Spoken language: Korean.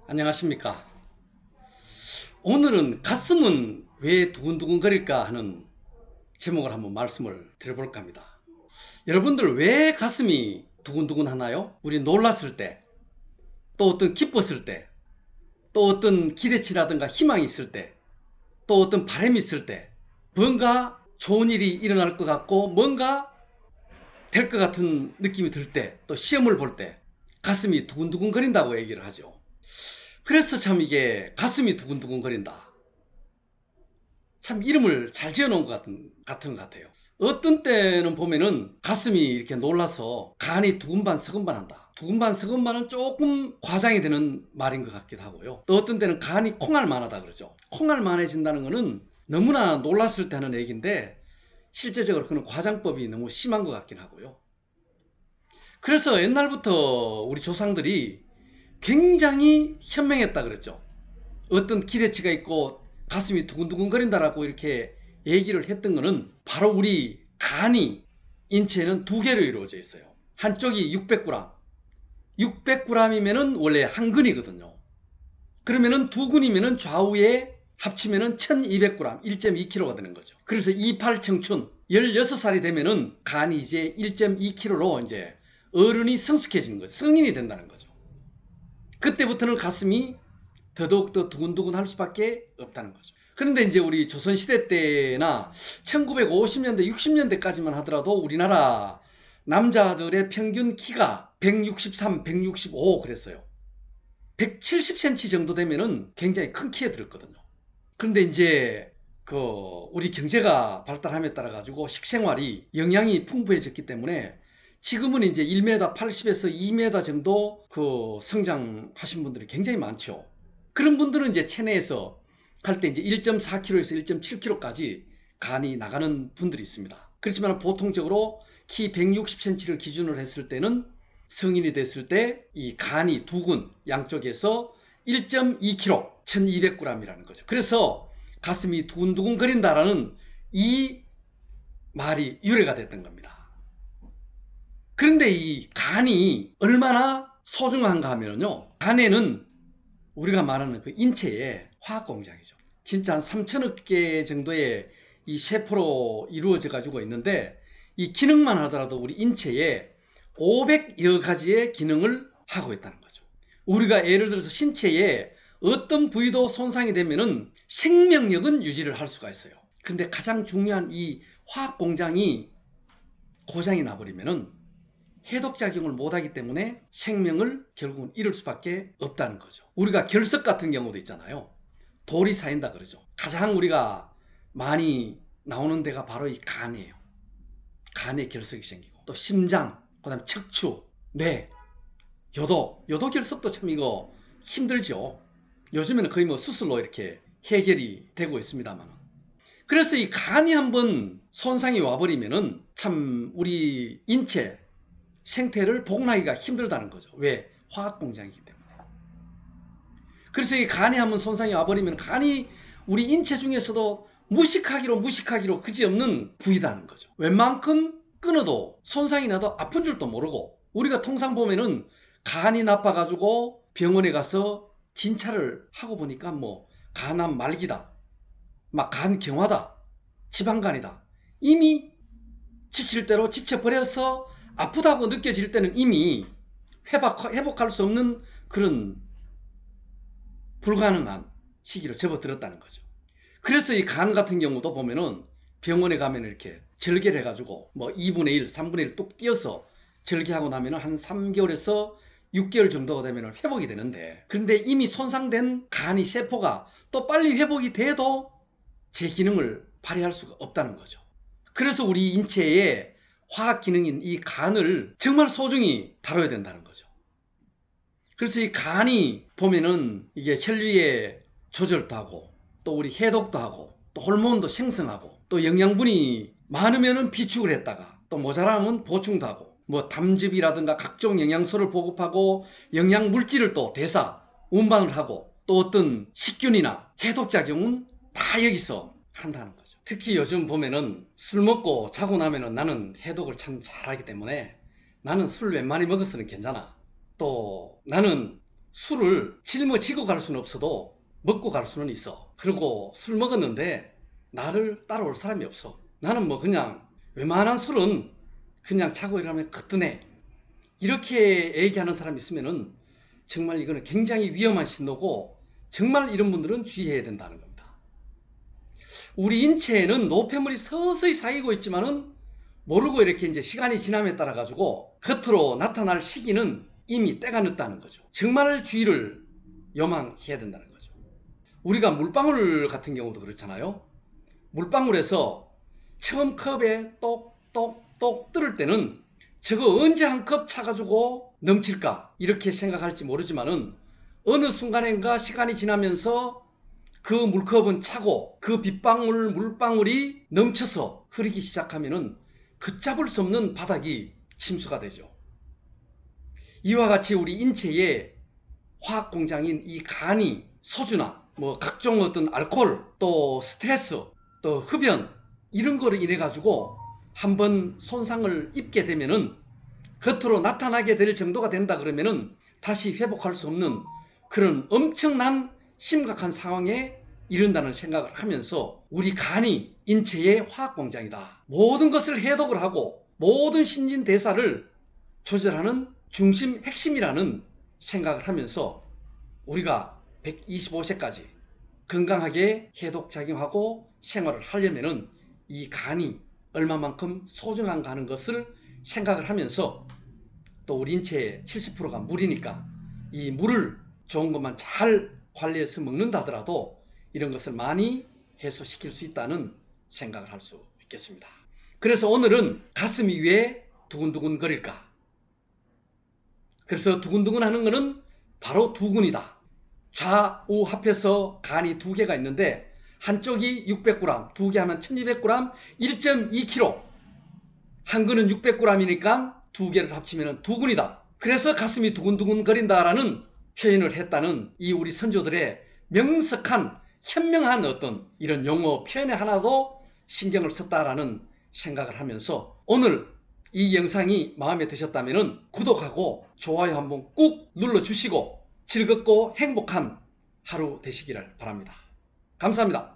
안녕하십니까. 오늘은 가슴은 왜 두근두근거릴까 하는 제목을 한번 말씀을 드려볼까 합니다. 여러분들 왜 가슴이 두근두근 하나요? 우리 놀랐을 때, 또 어떤 기뻤을 때, 또 어떤 기대치라든가 희망이 있을 때, 또 어떤 바람이 있을 때, 뭔가 좋은 일이 일어날 것 같고 뭔가 될 것 같은 느낌이 들 때, 또 시험을 볼 때 가슴이 두근두근거린다고 얘기를 하죠. 그래서 참 이게 가슴이 두근두근거린다. 참 이름을 잘 지어놓은 같은 것 같아요. 어떤 때는 보면은 가슴이 이렇게 놀라서 간이 두근반 서근반한다. 두근반 서근반은 조금 과장이 되는 말인 것 같기도 하고요. 또 어떤 때는 간이 콩알만하다 그러죠. 콩알만해진다는 것은 너무나 놀랐을 때 하는 얘기인데 실제적으로 그는 과장법이 너무 심한 것 같긴 하고요. 그래서 옛날부터 우리 조상들이 굉장히 현명했다 그랬죠. 어떤 기대치가 있고 가슴이 두근두근거린다라고 이렇게 얘기를 했던 것은 바로 우리 간이 인체는 두 개로 이루어져 있어요. 한쪽이 600g, 600g이면은 원래 한 근이거든요. 그러면은 두 근이면은 좌우에 합치면은 1200g, 1.2kg가 되는 거죠. 그래서 28청춘 16살이 되면은 간이 이제 1.2kg로 이제 어른이 성숙해지는 거죠. 성인이 된다는 거죠. 그때부터는 가슴이 더더욱더 두근두근 할 수밖에 없다는 거죠. 그런데 이제 우리 조선시대 때나 1950년대, 60년대까지만 하더라도 우리나라 남자들의 평균 키가 163, 165 그랬어요. 170cm 정도 되면은 굉장히 큰 키에 들었거든요. 그런데 이제 우리 경제가 발달함에 따라 가지고 식생활이 영양이 풍부해졌기 때문에 지금은 이제 1m 80에서 2m 정도 성장하신 분들이 굉장히 많죠. 그런 분들은 이제 체내에서 갈 때 이제 1.4kg에서 1.7kg까지 간이 나가는 분들이 있습니다. 그렇지만 보통적으로 키 160cm를 기준으로 했을 때는 성인이 됐을 때 이 간이 두 근 양쪽에서 1.2kg, 1200g이라는 거죠. 그래서 가슴이 두근두근 거린다라는 이 말이 유래가 됐던 겁니다. 그런데 이 간이 얼마나 소중한가 하면요. 간에는 우리가 말하는 그 인체의 화학 공장이죠. 진짜 한 3천억 개 정도의 이 세포로 이루어져 가지고 있는데 이 기능만 하더라도 우리 인체에 500여 가지의 기능을 하고 있다는 거죠. 우리가 예를 들어서 신체에 어떤 부위도 손상이 되면은 생명력은 유지를 할 수가 있어요. 근데 가장 중요한 이 화학 공장이 고장이 나버리면은 해독작용을 못하기 때문에 생명을 결국은 잃을 수밖에 없다는 거죠. 우리가 결석 같은 경우도 있잖아요. 돌이 쌓인다 그러죠. 가장 우리가 많이 나오는 데가 바로 이 간이에요. 간에 결석이 생기고 또 심장, 그 다음 척추, 뇌, 요도 결석도 참 이거 힘들죠. 요즘에는 거의 뭐 수술로 이렇게 해결이 되고 있습니다만. 그래서 이 간이 한번 손상이 와버리면은 참 우리 인체 생태를 복원하기가 힘들다는 거죠. 왜? 화학 공장이기 때문에. 그래서 이 간이 한번 손상이 와버리면 간이 우리 인체 중에서도 무식하기로 그지없는 부위다는 거죠. 웬만큼 끊어도 손상이 나도 아픈 줄도 모르고 우리가 통상 보면은 간이 나빠가지고 병원에 가서 진찰을 하고 보니까 뭐 간암 말기다, 막 간경화다, 지방간이다. 이미 지칠 대로 지쳐버려서 아프다고 느껴질 때는 이미 회복할 수 없는 그런 불가능한 시기로 접어들었다는 거죠. 그래서 이 간 같은 경우도 보면은 병원에 가면 이렇게 절개를 해가지고 뭐 2분의 1, 3분의 1 뚝 띄어서 절개하고 나면은 한 3개월에서 6개월 정도가 되면 회복이 되는데, 그런데 이미 손상된 간이 세포가 또 빨리 회복이 돼도 제 기능을 발휘할 수가 없다는 거죠. 그래서 우리 인체의 화학 기능인 이 간을 정말 소중히 다뤄야 된다는 거죠. 그래서 이 간이 보면은 이게 혈류의 조절도 하고 또 우리 해독도 하고 또 호르몬도 생성하고 또 영양분이 많으면은 비축을 했다가 또 모자라면 보충도 하고 뭐 담즙이라든가 각종 영양소를 보급하고 영양 물질을 또 대사 운반을 하고 또 어떤 식균이나 해독작용은 다 여기서 한다는 거죠. 특히 요즘 보면은 술 먹고 자고 나면은 나는 해독을 참 잘하기 때문에 나는 술 웬만히 먹어서는 괜찮아. 또 나는 술을 짊어지고 갈 수는 없어도 먹고 갈 수는 있어. 그리고 술 먹었는데 나를 따라올 사람이 없어. 나는 뭐 그냥 웬만한 술은 그냥 자고 일어나면 거뜬해. 이렇게 얘기하는 사람이 있으면은 정말 이거는 굉장히 위험한 신호고 정말 이런 분들은 주의해야 된다는 겁니다. 우리 인체에는 노폐물이 서서히 쌓이고 있지만은 모르고 이렇게 이제 시간이 지남에 따라 가지고 겉으로 나타날 시기는 이미 때가 늦다는 거죠. 정말 주의를 요망해야 된다는 거죠. 우리가 물방울 같은 경우도 그렇잖아요. 물방울에서 처음 컵에 똑똑똑 뜨를 때는 저거 언제 한 컵 차가지고 넘칠까 이렇게 생각할지 모르지만은 어느 순간인가 시간이 지나면서 그 물컵은 차고 그 빗방울 물방울이 넘쳐서 흐르기 시작하면은 걷잡을 수 없는 바닥이 침수가 되죠. 이와 같이 우리 인체의 화학 공장인 이 간이 소주나 뭐 각종 어떤 알코올 또 스트레스 또 흡연 이런 거를 인해 가지고 한번 손상을 입게 되면은 겉으로 나타나게 될 정도가 된다 그러면은 다시 회복할 수 없는 그런 엄청난 심각한 상황에 이른다는 생각을 하면서 우리 간이 인체의 화학공장이다. 모든 것을 해독을 하고 모든 신진대사를 조절하는 중심 핵심이라는 생각을 하면서 우리가 125세까지 건강하게 해독작용하고 생활을 하려면은 이 간이 얼마만큼 소중한가 하는 것을 생각을 하면서 또 우리 인체의 70%가 물이니까 이 물을 좋은 것만 잘 관리해서 먹는다 하더라도 이런 것을 많이 해소시킬 수 있다는 생각을 할 수 있겠습니다. 그래서 오늘은 가슴이 왜 두근두근 거릴까? 그래서 두근두근 하는 것은 바로 두근이다. 좌우 합해서 간이 두 개가 있는데 한쪽이 600g, 두 개 하면 1200g, 1.2kg. 한 근은 600g이니까 두 개를 합치면 두근이다. 그래서 가슴이 두근두근 거린다라는 표현을 했다는 이 우리 선조들의 명석한 현명한 어떤 이런 용어 표현에 하나도 신경을 썼다라는 생각을 하면서 오늘 이 영상이 마음에 드셨다면 구독하고 좋아요 한번 꾹 눌러주시고 즐겁고 행복한 하루 되시기를 바랍니다. 감사합니다.